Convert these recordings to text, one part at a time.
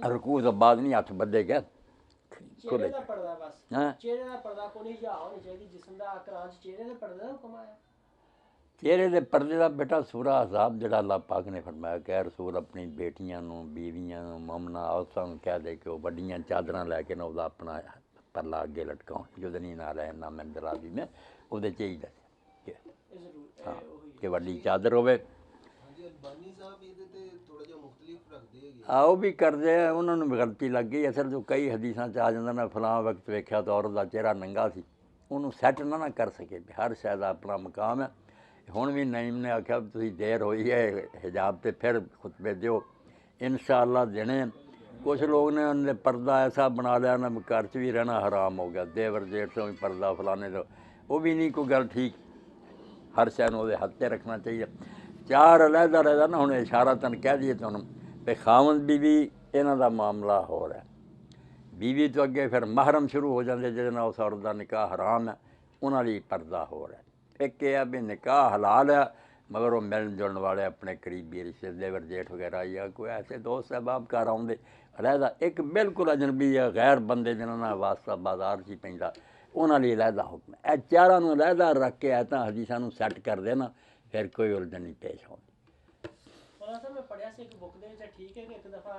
रकू तो बाद नहीं हथ बदे गया चेहरे का पर्दा बस चेहरे का पर्दा कोई हिजा होनी चाहिए जिस्म दा आकार चेहरे दे पर्दे दा हुक्म आया चेहरे के पर्दे का बेटा सूरा अज़ाब जड़ा अल्लाह पाक ने फरमाया कि रसूल अपनी बेटियां बीवियां ममना औरतां कह दे कि वह वड्डियां चादरां लैके ना वह अपना परला अगे लटकाओ जो नहीं ना रहे ना मैं दराजी में वो चाहिए हाँ कि वड्डी चादर होवे आओ भी करते हैं उन्होंने भी गलती लग गई असल जो कई हदीसा च आ जाता ना फलां वक्त वेख्या तो औरत का चेहरा नंगा सी उन्होंने सैट ना कर सके हर शायद अपना मकाम है हुण भी नईम ने आख्या तुसीं देर होई है हिजाब ते फिर खुतबे दिओ इंशाअल्लाह देने कुछ लोग ने उन्होंने पर्दा ऐसा बना लिया ना घर च भी रहना हराम हो गया देवर जेठ से भी पर्दा फलाने तो वो भी नहीं कोई गल ठीक हर शय नूं उहदे हत्थ ते रखना चाहिए चार अलहदा रहदा ना हुण इशारा तन कह दिए तुहानूं भी खावंद बीवी इन्हां दा मामला हो रहा बीवी तो अगे फिर महरम शुरू हो जाते जिहदे नाल उस औरत दा निकाह हराम है उन्हां लई पर्दा हो रहा एक यह है भी निकाह हलाल है मगर वो मिलन जुलन वाले अपने करीबी रिश्ते देवर जेठ वगैरह या कोई ऐसे दोस्त अहबाब घर आउंदे अलहदा एक बिल्कुल अजनबी है गैर बंदे जिन्होंने वास्ता बाजार च पैंदा उन्हां लई अलहदा हुक्म है ए चारां नूं अलहदा रख के ऐतां हदीसां नूं सैट कर देना फिर कोई उलझन नहीं पेश आउंदी मैं पढ़िया सी एक बुक दे विच ठीक है कि एक दफा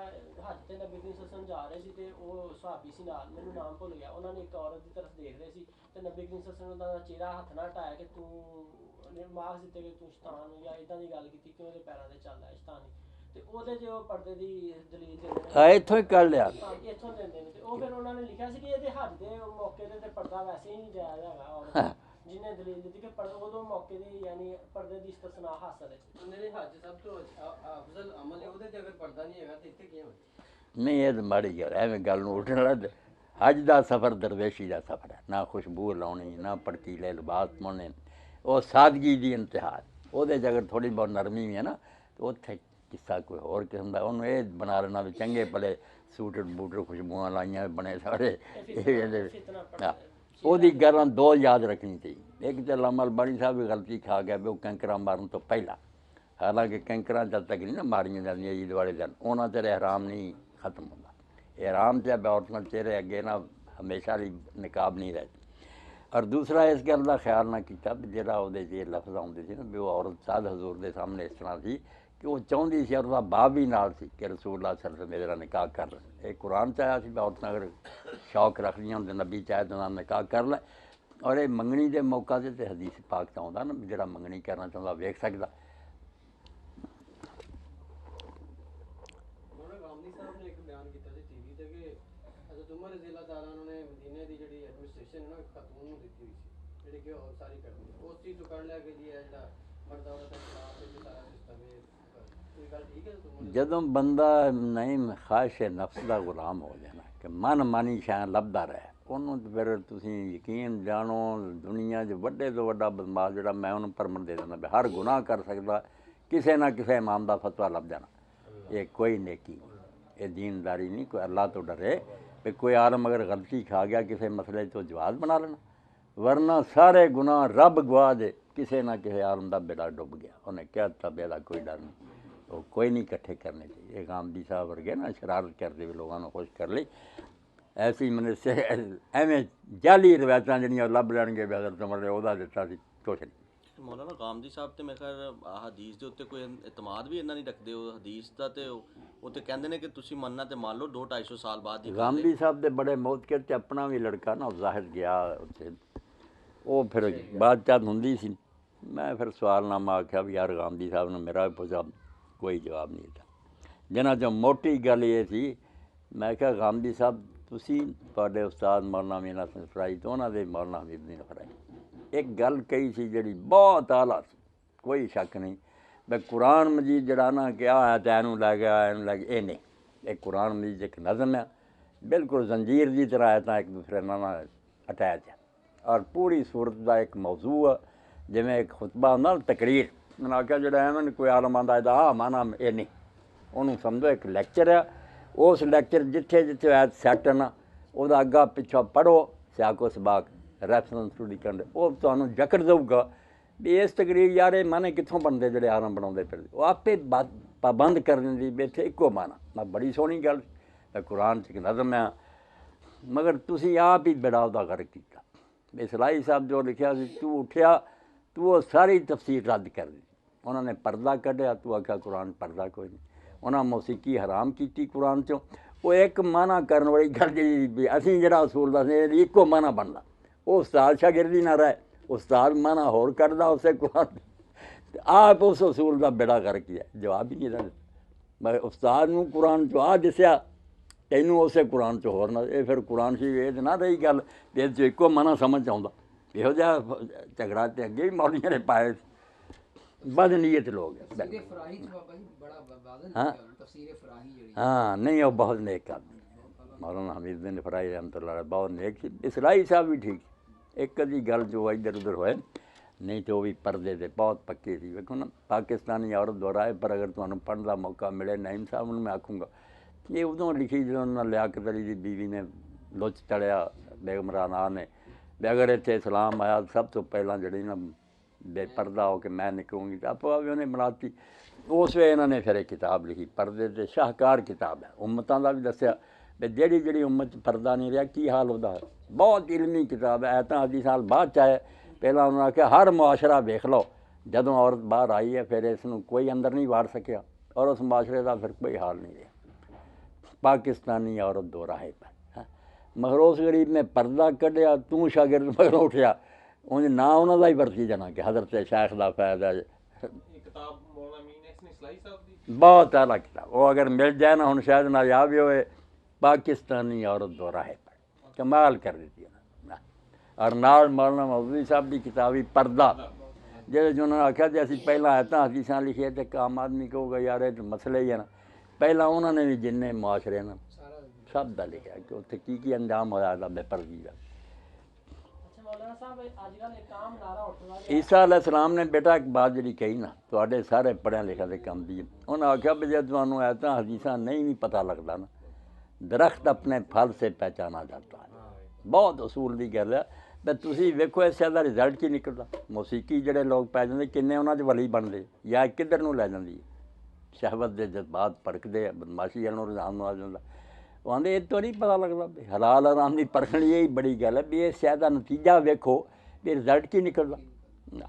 हज ते नबी करीम सल्लल्लाहु अलैहि वसल्लम जा रहे सी ते ਉਹ सहाबी सी नाल मैनूं नाम भुल गया ਉਹਨਾਂ ਨੇ ਇੱਕ औरत ਦੀ तरफ देख रहे सी ਤੇ नबी करीम सल्लल्लाहु अलैहि वसल्लम ਦਾ ਚਿਹਰਾ ਹੱਥ ਨਾਲ ਹਟਾਇਆ ਕਿ ਤੂੰ ਮਾਰਕਸ ਦਿੱਤੇ ਕਿ ਤੂੰ ਸ਼ੈਤਾਨ ਜਾਂ ਇਦਾਂ ਦੀ ਗੱਲ ਕੀਤੀ ਕਿ ਉਹਦੇ ਪੈਰਾਂ ਤੇ ਚੱਲਦਾ ਸ਼ੈਤਾਨੀ ਤੇ ਉਹਦੇ ਜੇ ਉਹ ਪਰਦੇ ਦੀ ਦਲੀਲ ਦਿੰਦੇ ਨੇ ਇੱਥੋਂ ਹੀ ਕਰ ਲਿਆ ਇੱਥੋਂ ਦਿੰਦੇ ਨੇ ਤੇ ਉਹ ਫਿਰ ਉਹਨਾਂ ਨੇ ਲਿਖਿਆ ਸੀ ਕਿ ਇਹਦੇ ਹੱਜ ਦੇ ਮੌਕੇ ਤੇ ਪਰਦਾ ਵੈਸੇ ਹੀ ਨਹੀਂ ਜਾਇਜ਼ ਹੈਗਾ ਔਰ जिन्हें दलील दी कि उदों मौके दी यानी पर्दे दी इस्तिसना हासिल है उन्हें हज सब तो अफजल अमल है उहदे ते अगर पर्दा नहीं हैगा ते इत्थे किवें नहीं ये तो माड़ी गल एवें गल नूं उठण लग हज का सफ़र दरवेशी का सफ़र है ना खुशबू लाउणी ना भड़कीले लिबास पाने वो सादगी की इंतहा उहदे च अगर थोड़ी बहुत नरमी भी है ना तो उत्थे किस्सा कोई होर किस्म का उन्होंने ये बना लेना भी चंगे भले सूटर बूटर खुशबुआं लाइया बने सारे ਉਹਦੀ ਗੱਲਾਂ दो याद रखनी चाहिए एक तो अल्लामा अलबानी साहब भी गलती खा गया भी वो कैंकरा मारन तो पहला हालांकि कैंकरा जब तक नहीं ना मारिया जांदियां ईद वाले दिन उन्होंने चेर एहराम नहीं खत्म होता एहराम से औरतों चेहरे अगे ना हमेशा ही निकाब नहीं रहती और दूसरा इस गल का ख्याल ना किया भी जो वो लफ्ज़ आते थे ना भी वो औरत साध हजूर के सामने इस तरह थी कि वो चाहती सी और उसका बाप भी नाल सी कि रसूल सर मेरा निकाह कर ले ये कुरान च आया सी औरतें अगर शौक रखदियां तो नबी चाहे तो निकाह कर ले और ये मंगनी के मौका से हदीस पाक च आउंदा ना जिहड़ा मंगनी करना चाहुंदा वेख सकदा जदों बंदा नहीं ख्वाहिश नफ्स का गुलाम हो जाना कि मन मानी शै लभदा रहे उन्होंने तो फिर तुसीं यकीन जानो दुनिया च वड्डे तो वड्डा बदमाश जिहड़ा मैं उन्होंने परमट दे देना भी हर गुनाह कर सकदा किसी ना किसी इमाम का फतवा लभ जाना ये कोई नेकी ये दीनदारी नहीं कोई अल्लाह तो डरे भी कोई आलम अगर गलती खा गया किसी मसले तो जवाब बना लेना वरना सारे गुनाह रब गवा दे किसी ना किसी आलम का बेड़ा डुब गया उन्हें कह दिता बेड़ा कोई डर नहीं वो कोई नहीं इकट्ठे करने चाहिए गांधी साहब वर्गे ना शरारत करते हुए लोगों को खुश कर ली ऐसी मैंने से एवें जाली रवायत जिहड़ियां लभ लैणगे भी अगर तुम ਉਹਦਾ ਦਿੱਤਾ ਸੀ कुछ नहीं मौलाना गामदी साहब तो मैं खैर हदीस के उत्ते कोई इतमाद भी इन्ना नहीं रखते हो हदीस का तो उत्ते कहते हैं कि तुसीं मनना तो मान लो 200-250 साल बाद ही गामदी साहब के बड़े मौतकर ते अपना भी लड़का ना जाहिर गया उत्थे वो फिर बातचीत हुंदी सी मैं फिर सवालनामा आख्या भी यार गामदी साहब ने मेरा भी पुछा कोई जवाब नहीं था जिन्हां चों मोटी गल ये थी मैं क्या गामदी साहब तुसीं तुहाडे उस्ताद मौलाना मीना सिंह फराई तो उन्हां दे मौलाना हबीबुद्दीन फराई एक गल कही सी जिहड़ी बहुत आला सी कोई शक नहीं मैं कुरान मजीद जिहड़ा ना कि आ तैनूं लै गया इनूं लै गया ये नहीं एक कुरान मजीद एक नज़म है बिल्कुल जंजीर की तरह है तो एक दूसरे नाल अटैच है और पूरी सूरत का एक मौजू है जिवें एक खुतबा हुंदा तकरीर मैंने आख्या जो एवं कोई आलम आंदा आ माना ये नहीं उन्होंने समझो एक लैक्चर है उस लैक्चर जिथे जिथे ऐ सैट है ना वह अग्गा पिछा पढ़ो सियाको सबाक रैफरेंस थोड़ी कर वो तुहानूं जकड़ देगा भी इस तकरीर यार ये माने कित्थों बनते जोड़े आलम बनाते फिर वो आपे पाबंद कर देंदी भी इत्थे इक्को माना मैं बड़ी सोहनी गल कुरान च नज़म है मगर तुसी आप ही बड़ा ਉਹਦਾ कर ਕੀਤਾ इस्लाही साहब जो लिखिया सी तू उठिया तू वो सारी तफसीर रद्द कर दी उन्होंने पर्दा कढ़िया तू आख्या कुरान पर्दा कोई नहीं उन्होंने मौसीकी हराम की कुरान चों वो एक माना करने वाली गल जी असीं जिहड़ा असूल दसदे इक्को माना बनदा वो उस्ताद शागिर्दी ना रहे उस्ताद माना होर करदा उसे कुरान आप उस असूल का बेड़ा कर किया जवाब ही नहीं देता मैं उस्ताद नूं कुरान चो आ दस्या तैनूं उसे कुरान चो होर ना ये फिर कुरान सी ये तो ना रही गल भी इस इक्को मना समझ आउंदा इहो जिहा झगड़ा ते अगे भी मौलियां ने पाए बदनीयत लोग हाँ नहीं वो बहुत नेक आदमी मौलाना हमीद फराई रहमतुल्लाह बहुत नेक सी इस्लाही साहब भी ठीक एक अद्धी गल जो इधर उधर होए नहीं तो वो भी पर्दे से बहुत पक्के सी वेखो ना पाकिस्तानी औरत दोहराए पर अगर तुहानूं पढ़न का मौका मिले नईम साहब मैं आखूँगा ये उदों लिखी जो उन्होंने लियाकत अली की बीवी ने लुच तड़िया बेगम राना ने भी अगर इतने इस्लाम आया सब तो पहला जी ना बेपर्दा हो के मैं निकलूँगी तो आप भी उन्हें बनाती उस वे इन्होंने फिर एक किताब लिखी पर्दे से शाहकार किताब है उम्मतों का भी दसिया भी जी जी उम्मत पर्दा नहीं रहा की हाल होता है बहुत इलमी किताब है ऐसा अद्धी साल बाद चाहे पहला उन्होंने आख्या हर मुआशरा वेख लो जदों औरत बाहर आई है फिर इसनूं कोई अंदर नहीं वाड़ सकिया और उस मुआशरे का फिर कोई हाल नहीं रहा पाकिस्तानी औरत दो राहे पर मगर उस गरीब ने पर्दा कढ़िया तू शागिर्द मगर उठिया उंज ना उन्हों का ही वरती जाना कि हज़रत शेख का फायदा बहुत आला किताब वो अगर मिल जाए ना हम शायद नायाब ही होए पाकिस्तानी औरत दो राहे पर कमाल कर देती है ना और नाल मौलाना मौलवी साहब की किताब ही पर्दा जिहदे च उन्होंने आख्या जी असीं पहला आयतां हदीसां लिखिए तो आम आदमी कहूगा यार ये तो मसले ही है ना पहला उन्होंने भी जिन्ने मुआशरे ना सब का लिखा कि उत्थे की अंजाम होया बेपर्दी का ईसा अलैहिस्सलाम ने बेटा एक बात जी कही ना तो सारे पढ़िया लिखा के काम दी उन्हें आख्या भी जो तुम्हें ऐसा हदीसा नहीं भी पता लगता ना दरख्त अपने फल से पहचाना जाता है बहुत असूल की गल है तो तुम वेखो इस का रिजल्ट की निकलता मौसीकी जोड़े लोग पै जाते किन्ने उन्होंने वली बनते या किधर नूं लै जाती है शहवत के जज्बात भड़कते बदमाशी वालों रुझान आ जाता वो आते ये तो नहीं पता लगता भी हलाल आराम की परखनी यही बड़ी गल है भी इस शह का नतीजा वेखो भी रिजल्ट की निकलता